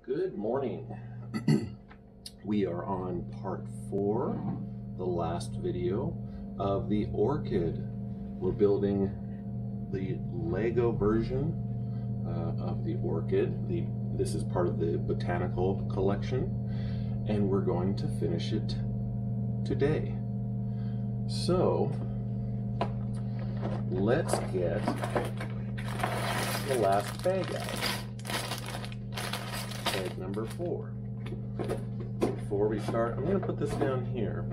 Good morning. We are on part 4, the last video of the Orchid. We're building the Lego version of the Orchid. This is part of the botanical collection, and we're going to finish it today. So let's get the last bag out. Bag number 4. Before we start, I'm going to put this down here.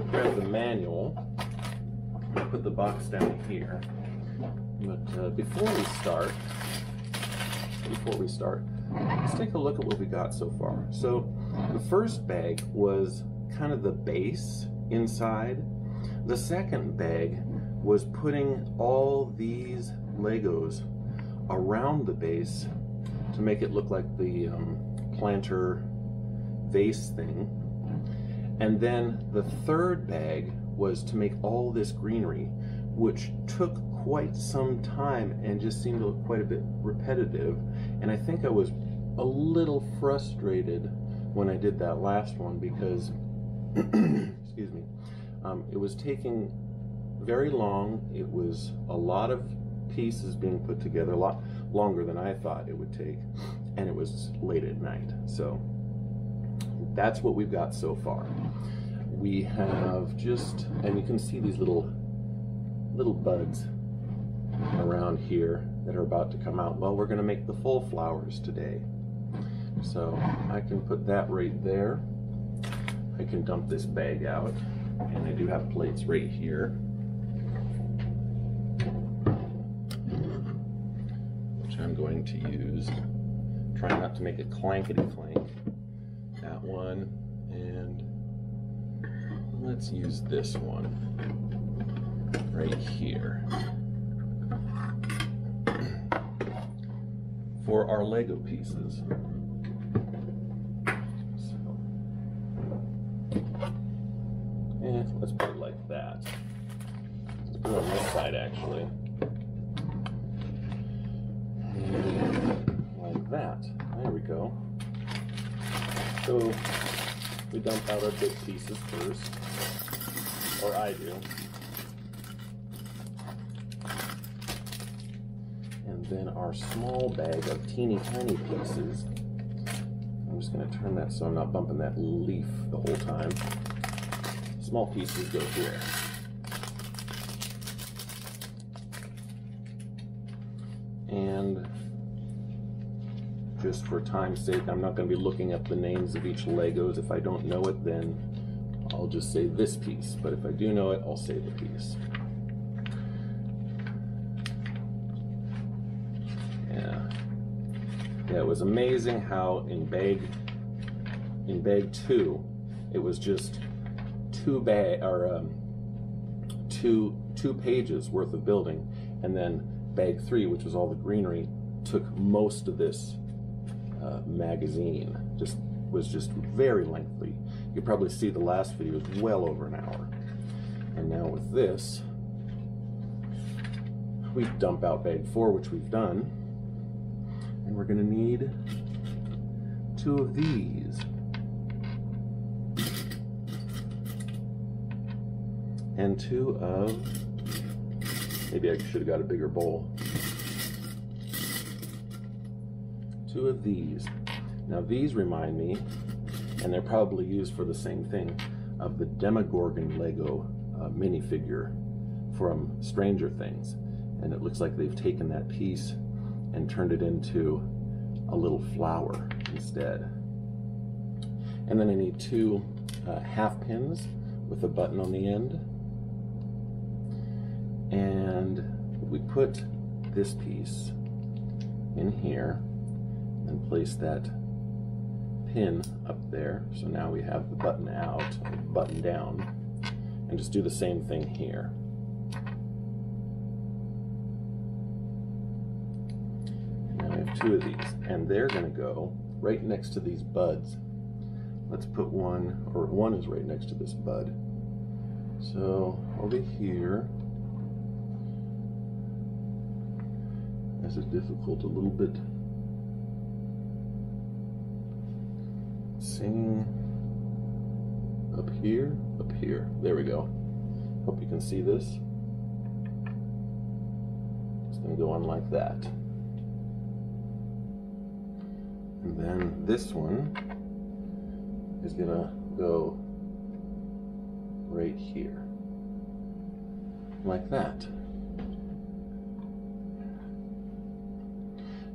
Grab the manual. I'm going to put the box down here. But before we start, let's take a look at what we got so far. So the first bag was kind of the base inside. The second bag was putting all these Legos around the base to make it look like the planter vase thing. And then the third bag was to make all this greenery, which took quite some time and just seemed quite a bit repetitive. And I think I was a little frustrated when I did that last one because excuse me, it was taking very long. It was a lot of pieces being put together, a lot longer than I thought it would take, and it was late at night. So that's what we've got so far. We have and you can see these little buds around here that are about to come out. Well, we're going to make the full flowers today. So I can put that right there. I can dump this bag out, and I do have plates right here, which I'm going to use. Try not to make it clankety clank. That one, and let's use this one right here for our Lego pieces. Let's put it like that. Let's put it on this side actually. And like that. There we go. So we dump out our big pieces first, or I do. And then our small bag of teeny tiny pieces. I'm just going to turn that so I'm not bumping that leaf the whole time. Small pieces go here. And just for time's sake, I'm not going to be looking up the names of each Legos. If I don't know it, then I'll just say this piece. But if I do know it, I'll say the piece. Yeah, it was amazing how in bag 2, it was just two pages worth of building, and then bag 3, which was all the greenery, took most of this magazine. Was just very lengthy. You could probably see the last video was well over an hour. And now with this, we dump out bag 4, which we've done, and we're going to need 2 of these. And 2 of, maybe I should have got a bigger bowl. 2 of these. Now these remind me, and they're probably used for the same thing, of the Demogorgon Lego minifigure from Stranger Things. And it looks like they've taken that piece and turned it into a little flower instead. And then I need 2 half pins with a button on the end. And we put this piece in here and place that pin up there. So now we have the button out, button down, and just do the same thing here. Now I have 2 of these, and they're going to go right next to these buds. Let's put one is right next to this bud. So over here, has it difficult a little bit. Singing up here, up here. There we go. Hope you can see this. It's going to go on like that. And then this one is going to go right here. Like that.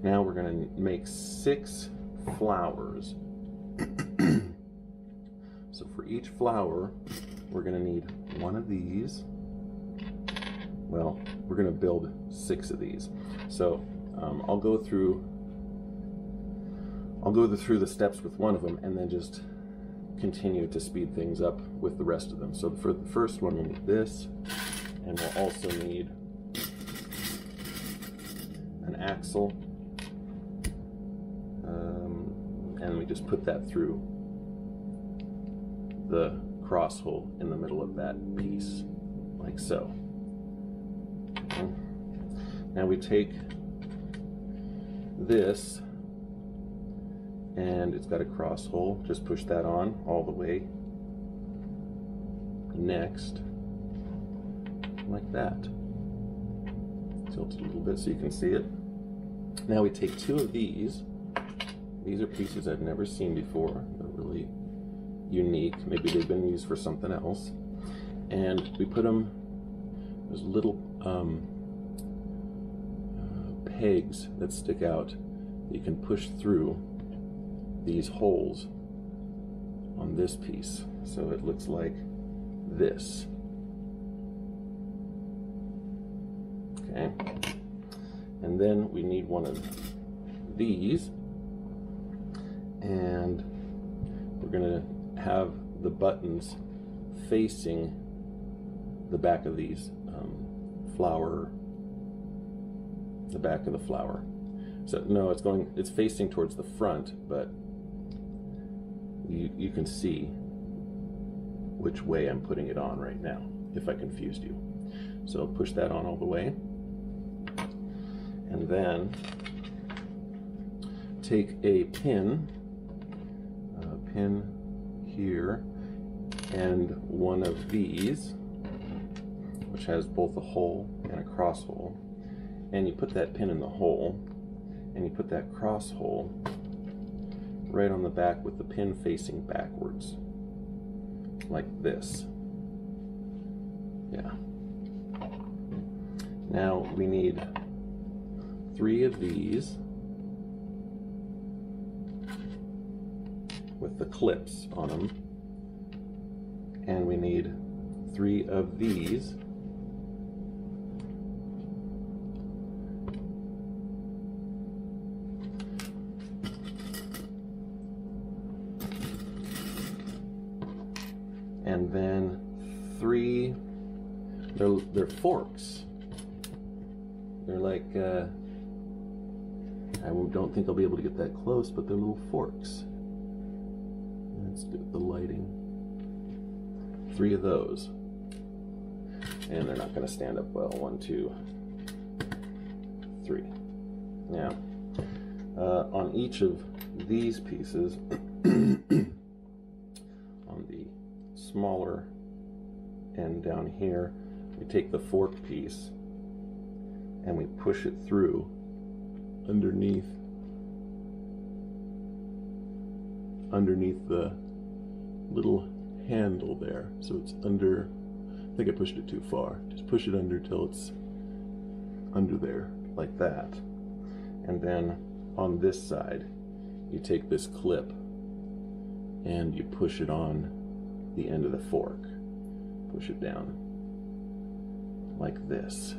Now we're going to make 6 flowers. So for each flower, we're going to need one of these. Well, we're going to build 6 of these. So I'll go through the steps with one of them, and then just continue to speed things up with the rest of them. So for the first one, we'll need this, and we'll also need an axle, and we just put that through the cross hole in the middle of that piece, like so. Okay. Now we take this, and it's got a cross hole. Just push that on all the way. Next, like that. Tilt it a little bit so you can see it. Now we take 2 of these. These are pieces I've never seen before. They're really unique. Maybe they've been used for something else. And we put them, there's little pegs that stick out that you can push through these holes on this piece. So it looks like this. Okay. And then we need one of these, and we're going to have the buttons facing the back of these flower, the back of the flower. So no, it's facing towards the front, but you can see which way I'm putting it on right now, if I confused you. So push that on all the way, and then take a pin here, and one of these, which has both a hole and a cross hole, and you put that pin in the hole, and you put that cross hole right on the back with the pin facing backwards, like this. Yeah. Now we need 3 of these with the clips on them, and we need 3 of these and then 3, they're forks. They're like, I don't think I'll be able to get that close, but they're little forks. Let's do the lighting. 3 of those. And they're not going to stand up well. 1, 2, 3. Now, on each of these pieces, on the smaller end down here, we take the fork piece and we push it through underneath the little handle there. So it's under, I think I pushed it too far. Just push it under till it's under there, like that. And then on this side, you take this clip and you push it on the end of the fork. Push it down like this.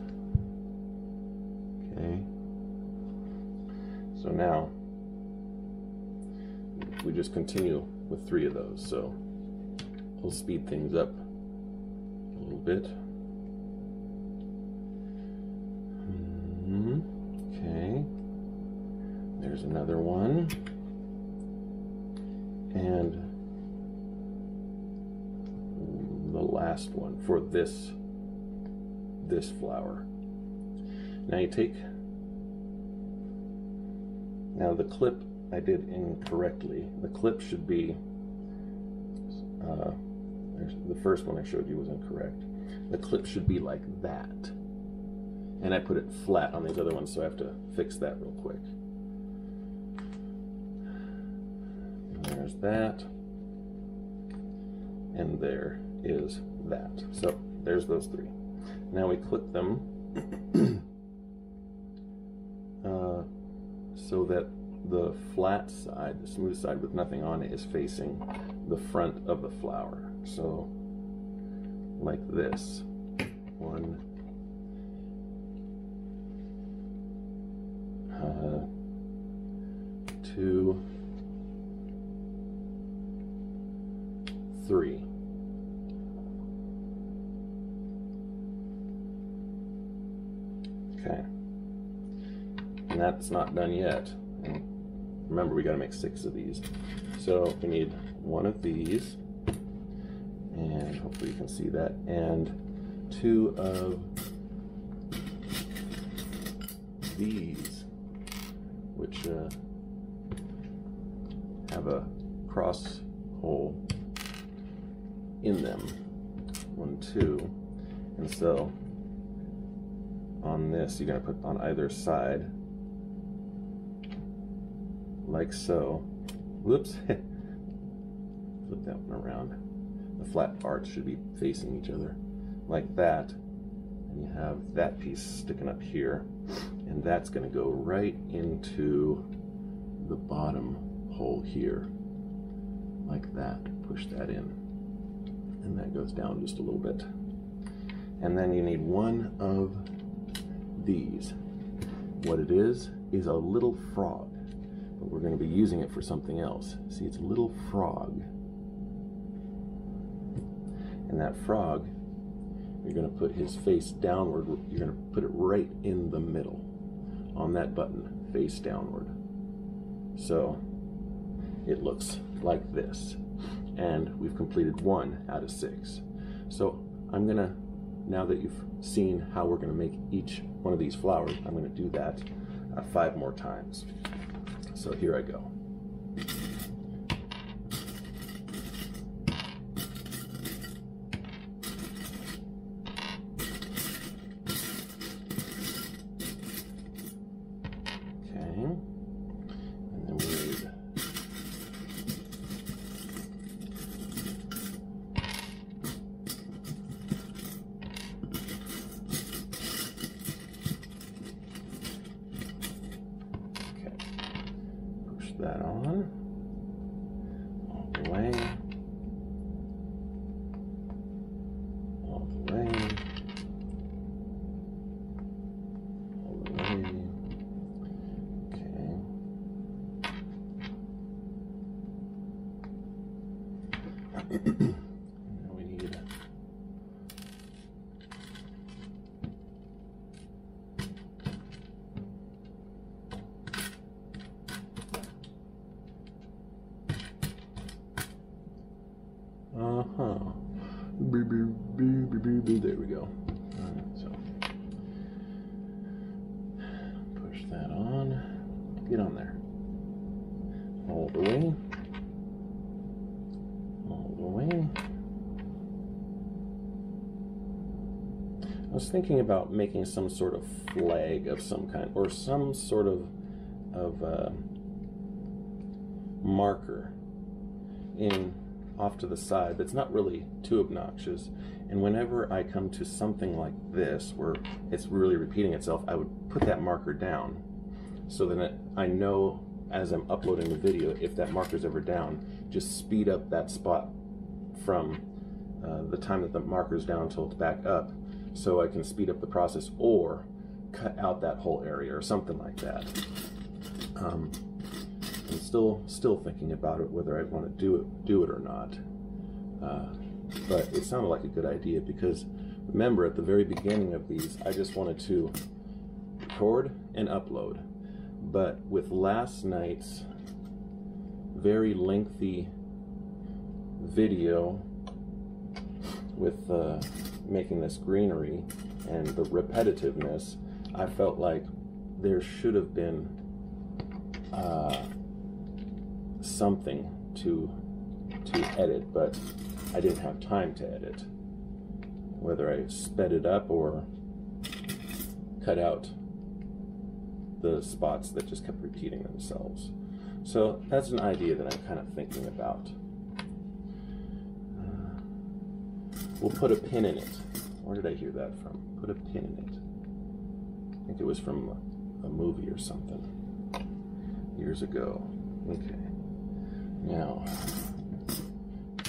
Okay. So now we just continue with 3 of those. So we'll speed things up a little bit. Okay. There's another one. And the last one for this flower. Now you take Now the clip I did incorrectly. The clip should be, the first one I showed you was incorrect. The clip should be like that. And I put it flat on these other ones, so I have to fix that real quick. And there's that. And there is that. So there's those three. Now we clip them so that the flat side, the smooth side with nothing on it, is facing the front of the flower. So like this. 1, 2, 3. Okay. And that's not done yet. And remember, we got to make 6 of these. So we need 1 of these, and hopefully you can see that, and 2 of these, which have a cross hole in them. 1, 2, and so on this you're going to put on either side, like so. Whoops. Flip that one around. The flat parts should be facing each other, like that. And you have that piece sticking up here, and that's going to go right into the bottom hole here, like that. Push that in, and that goes down just a little bit. And then you need 1 of these. What it is a little frog, but we're going to be using it for something else. See, it's a little frog, and that frog, you're going to put his face downward. You're going to put it right in the middle on that button, face downward. So it looks like this, and we've completed 1 out of 6. So I'm going to, now that you've seen how we're going to make each one of these flowers, I'm going to do that 5 more times. So here I go. That on all the way, all the way, all the way. Okay. Now we need there we go. So push that on. Get on there. All the way. All the way. I was thinking about making some sort of flag of some kind, or some sort of marker off to the side that's not really too obnoxious. And whenever I come to something like this where it's really repeating itself, I would put that marker down so that I know as I'm uploading the video, if that marker's ever down, just speed up that spot from the time that the marker's down until it's back up, so I can speed up the process, or cut out that whole area or something like that. I'm still thinking about it, whether I want to do it or not. But it sounded like a good idea, because remember, at the very beginning of these, I just wanted to record and upload. But with last night's very lengthy video with making this greenery and the repetitiveness, I felt like there should have been something to edit, but I didn't have time to edit. Whether I sped it up or cut out the spots that just kept repeating themselves. So that's an idea that I'm kind of thinking about. We'll put a pin in it. Where did I hear that from? Put a pin in it. I think it was from a movie or something years ago. Okay. Now,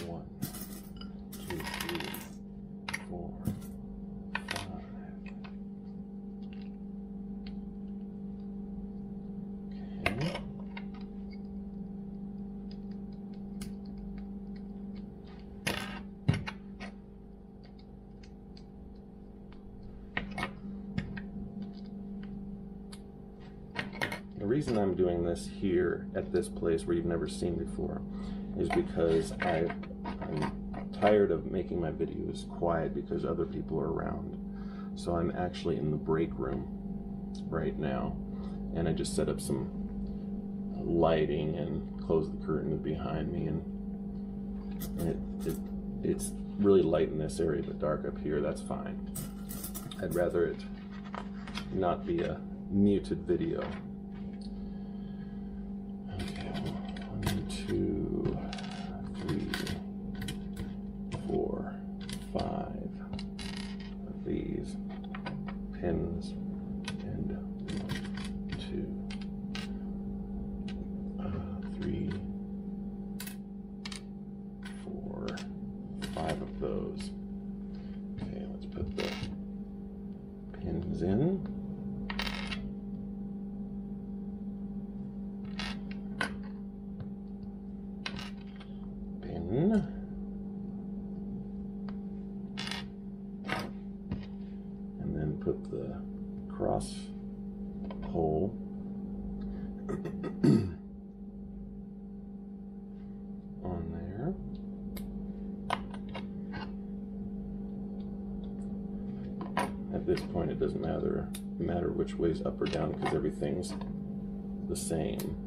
1, 2, 3, 4, 5. Okay. The reason I'm doing this here at this place where you've never seen before is because I'm tired of making my videos quiet because other people are around. So I'm actually in the break room right now, and I just set up some lighting and closed the curtain behind me, and it's really light in this area but dark up here. That's fine. I'd rather it not be a muted video. 1, 2, 3, 4, 5 of these pins, and 1, 2, 3, 4, 5 of those. Okay, let's put the pins in. And then put the cross hole on there. At this point it doesn't matter which way's up or down because everything's the same.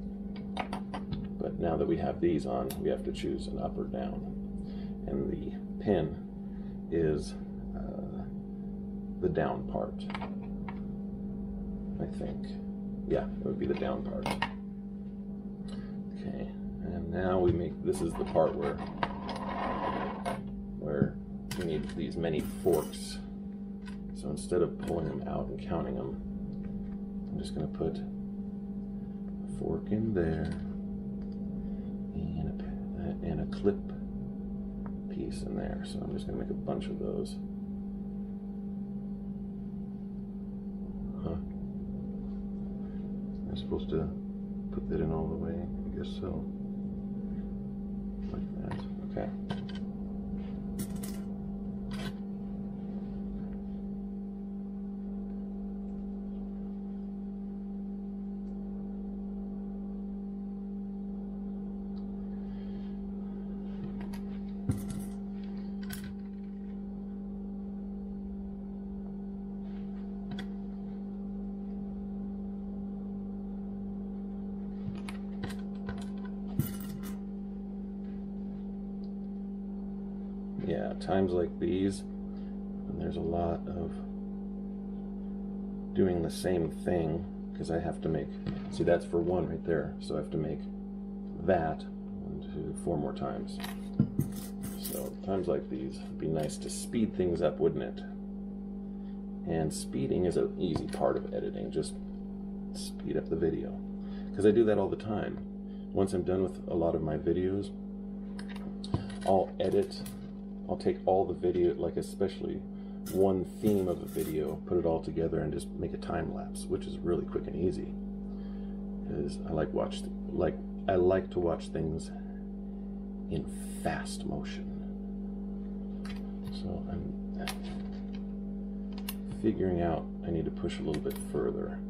But now that we have these on, we have to choose an up or down. And the pin is the down part, I think. Yeah, it would be the down part. Okay, and now we make, this is the part where we need these many forks. So instead of pulling them out and counting them, I'm just going to put a fork in there, and a clip piece in there. So I'm just going to make a bunch of those. Huh. I'm supposed to put that in all the way? I guess so. Like that. Okay. Yeah, times like these, and there's a lot of doing the same thing because I have to make, see that's for one right there, so I have to make that 1, 2, 4 more times. So times like these, it'd be nice to speed things up, wouldn't it? And speeding is an easy part of editing, just speed up the video. Because I do that all the time. Once I'm done with a lot of my videos, I'll take all the video, like especially one theme of a video, put it all together and just make a time lapse, which is really quick and easy. Because I like to watch things in fast motion. So I'm figuring out I need to push a little bit further.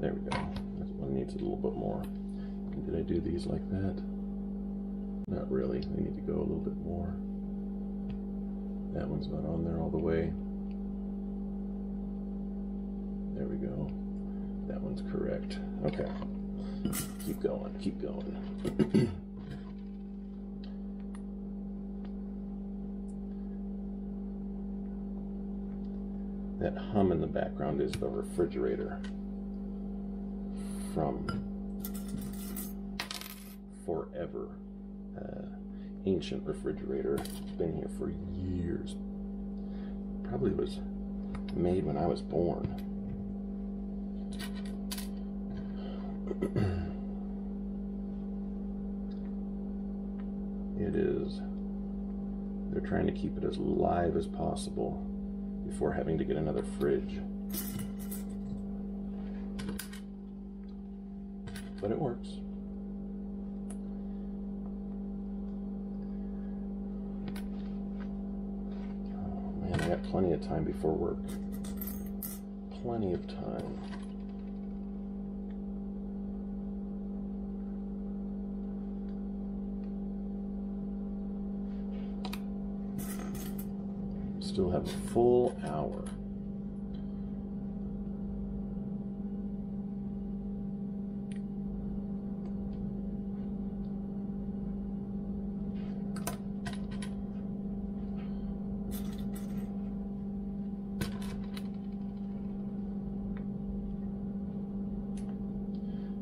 There we go. That one needs a little bit more. Did I do these like that? Not really. They need to go a little bit more. That one's not on there all the way. There we go. That one's correct. Okay. Keep going, keep going. That hum in the background is the refrigerator from forever. Ancient refrigerator. It's been here for years. Probably was made when I was born. It is. They're trying to keep it as live as possible before having to get another fridge. But it works. Oh man, I got plenty of time before work. Plenty of time. Still have a full hour.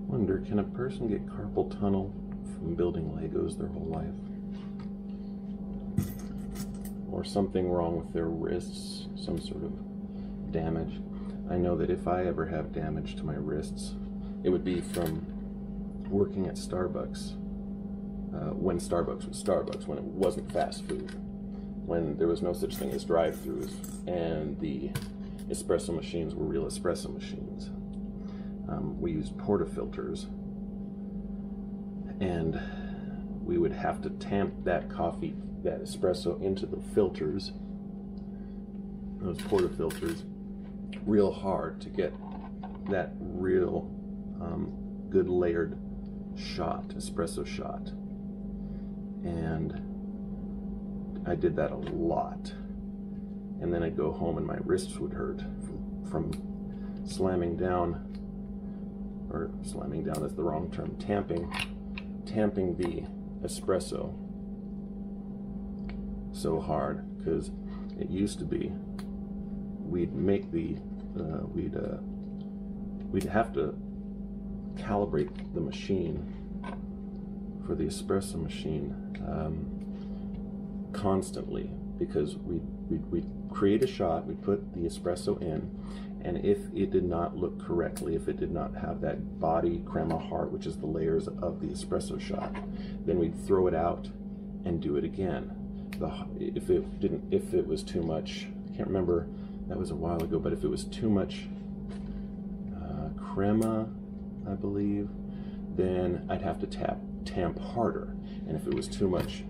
Wonder, can a person get carpal tunnel from building Legos their whole life? Or something wrong with their wrists, some sort of damage. I know that if I ever have damage to my wrists, it would be from working at Starbucks, when Starbucks was Starbucks, when it wasn't fast food, when there was no such thing as drive-thrus, and the espresso machines were real espresso machines. We used portafilters, and we would have to tamp that coffee, that espresso, into the filters, those portafilters, real hard to get that real good layered shot, espresso shot. And I did that a lot. And then I'd go home and my wrists would hurt from slamming down, or slamming down is the wrong term, tamping the espresso so hard, because it used to be we'd make the we'd have to calibrate the machine for the espresso machine constantly, because we'd create a shot, we'd put the espresso in, and if it did not look correctly, if it did not have that body crema heart, which is the layers of the espresso shot, then we'd throw it out and do it again. If it was too much, I can't remember, that was a while ago, but if it was too much crema, I believe, then I'd have to tamp harder. And if it was too much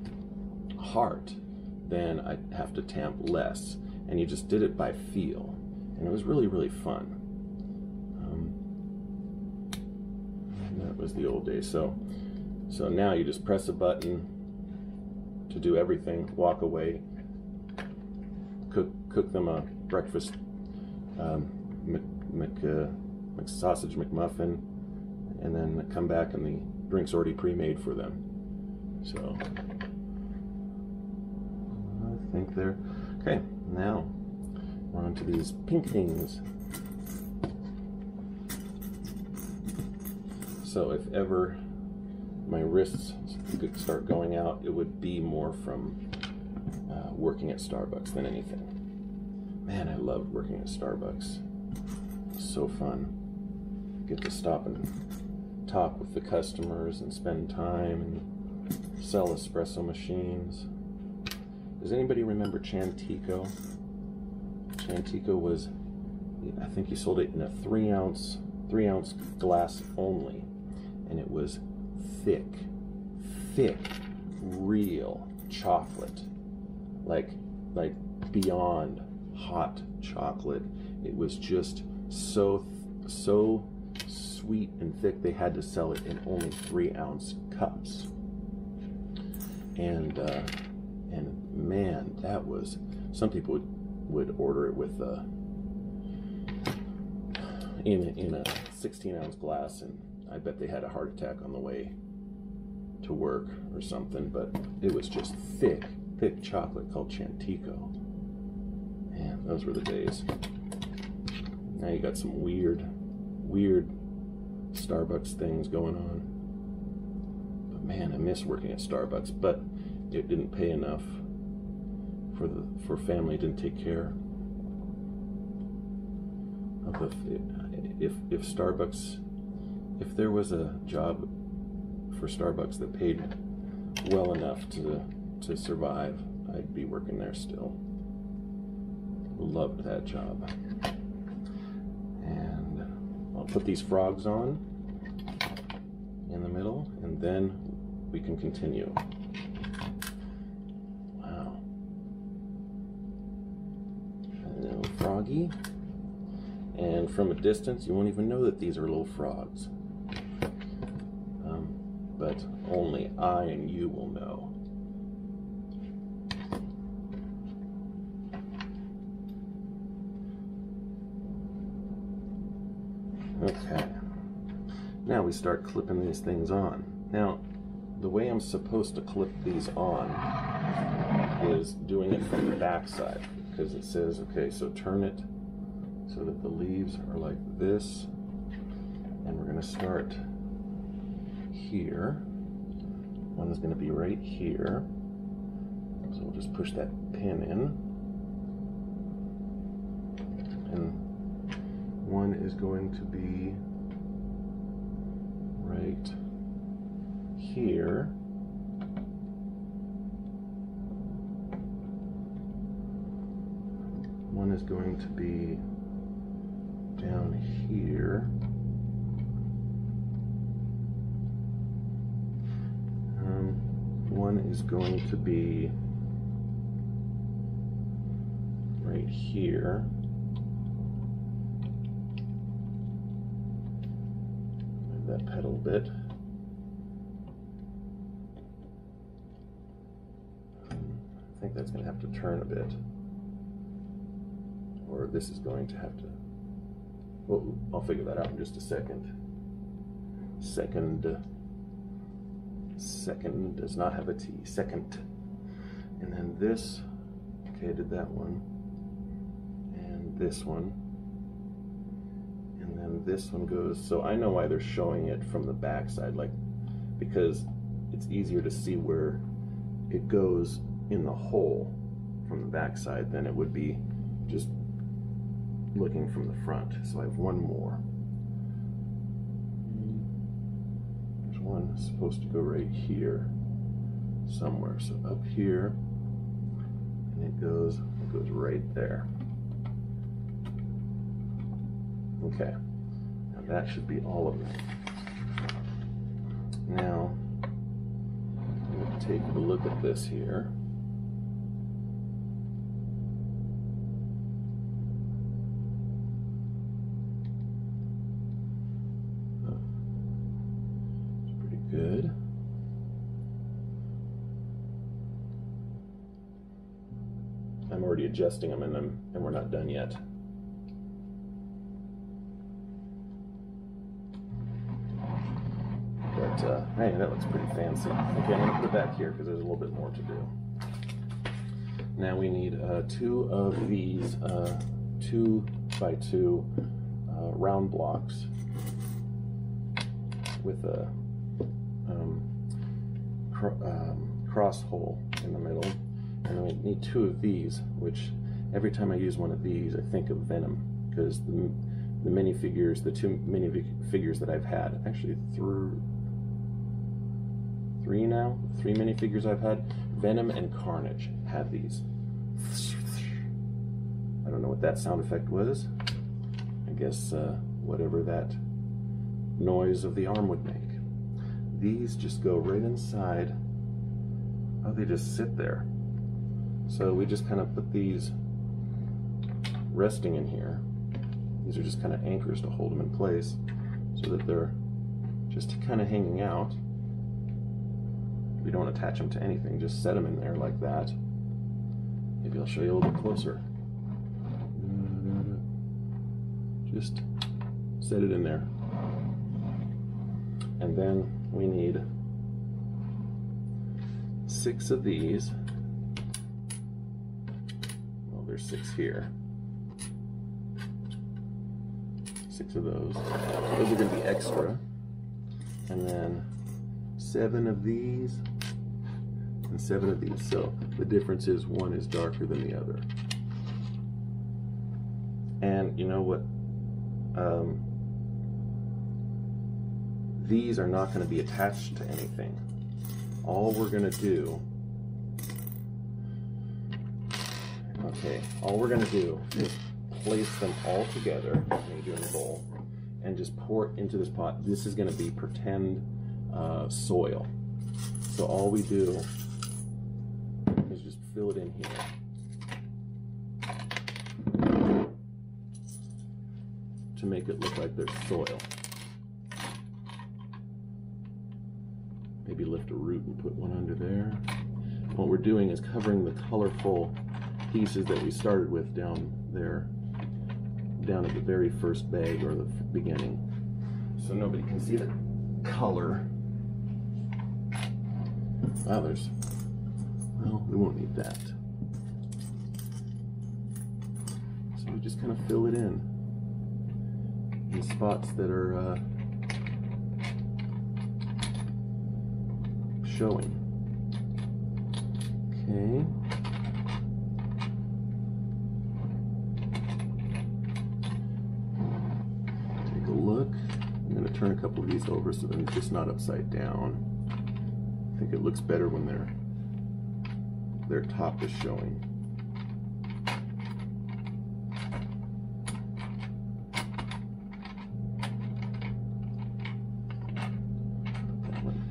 heart, then I'd have to tamp less. And you just did it by feel. And it was really, really fun. That was the old days. So now you just press a button to do everything, walk away, cook them a breakfast sausage McMuffin, and then come back and the drink's already pre-made for them. So I think they're okay. Now we're on to these pink things. So if ever my wrists could start going out, it would be more from working at Starbucks than anything. Man, I loved working at Starbucks. It was so fun. Get to stop and talk with the customers and spend time and sell espresso machines. Does anybody remember Chantico? Chantico was, I think you sold it in a 3-ounce glass only, and it was thick, real chocolate, like beyond hot chocolate. It was just so sweet and thick. They had to sell it in only 3-ounce cups, and man, that was, some people would order it with in a 16-ounce glass and I bet they had a heart attack on the way to work or something, but it was just thick chocolate called Chantico. Man, those were the days. Now you got some weird Starbucks things going on. But man, I miss working at Starbucks, but it didn't pay enough for family. Didn't take care of if Starbucks, if there was a job for Starbucks that paid well enough to survive, I'd be working there still. Loved that job. And I'll put these frogs on in the middle, and then we can continue. Wow. A little froggy. And from a distance, you won't even know that these are little frogs. But only I and you will know. Okay. Now we start clipping these things on. Now, the way I'm supposed to clip these on is doing it from the back side, because it says, okay, so turn it so that the leaves are like this, and we're going to start here. One is going to be right here, so we'll just push that pin in, and one is going to be right here. One is going to be down here. One is going to be right here. Move that pedal a bit. I think that's going to have to turn a bit. Or this is going to have to... Well, I'll figure that out in just a second. Second does not have a T. Second. And then this, okay, I did that one. And this one. And then this one goes, so I know why they're showing it from the back side, like, because it's easier to see where it goes in the hole from the back side than it would be just looking from the front. So I have one more. There's one supposed to go right here somewhere. So up here, and it goes right there. Okay, now that should be all of them. Now, I'm going to take a look at this here. Good. I'm already adjusting them, and we're not done yet. But hey, that looks pretty fancy. Okay, I'm going to put it back here because there's a little bit more to do. Now we need two of these 2x2 round blocks with a cross hole in the middle, and then we need two of these, which every time I use one of these I think of Venom, because the minifigures, the two minifigures that I've had, actually three minifigures I've had, Venom and Carnage have these. I don't know what that sound effect was. I guess whatever that noise of the arm would make. These just go right inside. Oh, they just sit there. So we just kind of put these resting in here. These are just kind of anchors to hold them in place so that they're just kind of hanging out. We don't attach them to anything, just set them in there like that. Maybe I'll show you a little bit closer. Just set it in there. And then we need 6 of these. Well, there's 6 here. 6 of those. Those are going to be extra. And then 7 of these and 7 of these. So the difference is one is darker than the other. And you know what? These are not going to be attached to anything. All we're going to do, all we're going to do is place them all together, maybe in a bowl, and just pour it into this pot. This is going to be pretend soil. So all we do is just fill it in here. To make it look like there's soil. Maybe lift a root and put one under there. What we're doing is covering the colorful pieces that we started with down there, down at the very first bag or the beginning, so nobody can see the color. Wow, well, we won't need that. So we just kind of fill it in spots that are showing. Okay. Take a look. I'm going to turn a couple of these over so they're just not upside down. I think it looks better when their top is showing.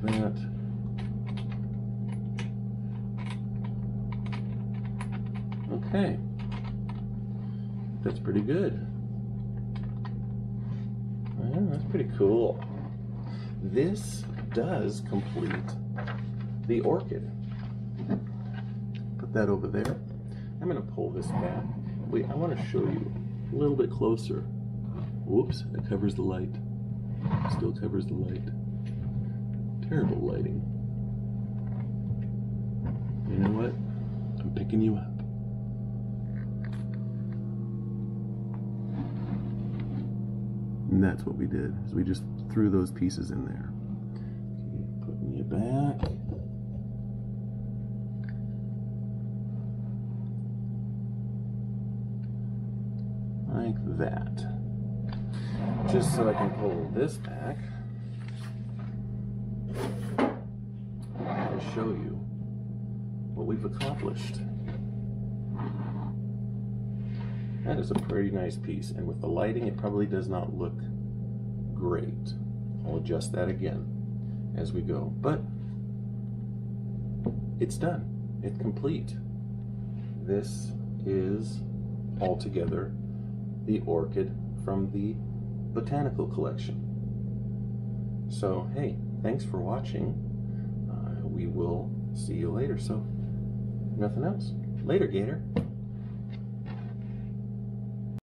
Like that. Okay, that's pretty good. Yeah, that's pretty cool. This does complete the orchid. Put that over there. I'm going to pull this back. Wait, I want to show you a little bit closer. Whoops, it covers the light. Still covers the light. Terrible lighting. You know what? I'm picking you up. And that's what we did, is we just threw those pieces in there. Okay, putting you back. Like that. Just so I can pull this back and show you what we've accomplished. That is a pretty nice piece, and with the lighting it probably does not look great. I'll adjust that again as we go, but it's done. It's complete. This is altogether the orchid from the botanical collection. So hey, thanks for watching. We will see you later. So nothing else. Later, Gator.